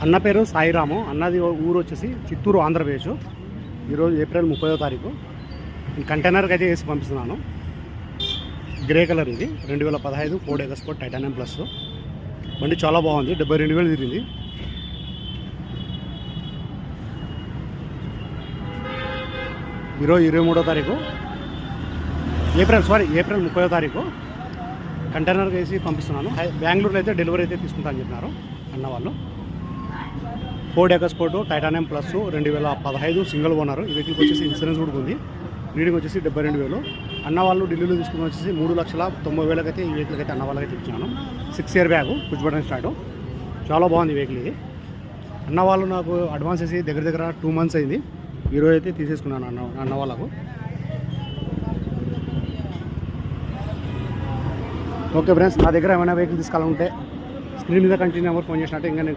అన్న పేరు సాయిరాము. అన్నది ఊరు వచ్చేసి చిత్తూరు, ఆంధ్రప్రదేశ్. ఈరోజు ఏప్రిల్ 30వ తారీఖు. కంటైనర్కి అయితే వేసి పంపిస్తున్నాను. గ్రే కలర్ ఇది 2015 ఫోర్డ్ ఎకోస్పోర్ట్ టైటానియం ప్లస్. బండి చాలా బాగుంది. 72,000 తిరిగింది. ఈరోజు 23వ తారీఖు ఏప్రిల్ 30వ తారీఖు. కంటైనర్కి వేసి పంపిస్తున్నాను. బెంగళూరులో అయితే డెలివరీ అయితే తీసుకుంటా అని చెప్పినారు అన్న వాళ్ళు. Ford EcoSport titanium plus 2015 single owner. ఈ వెహికల్కి వచ్చేసి ఇన్సూరెన్స్ కూడా ఉంది. రీడింగ్ వచ్చేసి 72,000. అన్న వాళ్ళు ఢిల్లీలో తీసుకుని వచ్చేసి 3,90,000 అయితే ఈ వెహికల్కి అయితే అన్న వాళ్ళకైతే ఇచ్చినాను. 6 year bag, push button start. చాలా బాగుంది వెహికల్ ఇది. అన్న వాళ్ళు నాకు అడ్వాన్స్ వేసి దగ్గర 2 months అయింది. ఈరోజు అయితే తీసేసుకున్నాను అన్న వాళ్ళకు. ఓకే ఫ్రెండ్స్, నా దగ్గర ఏమైనా వెహికల్ తీసుకోవాలంటే స్క్రీన్ మీద కంటిన్యూ నెంబర్ ఫోన్ చేసినట్టు ఇంకా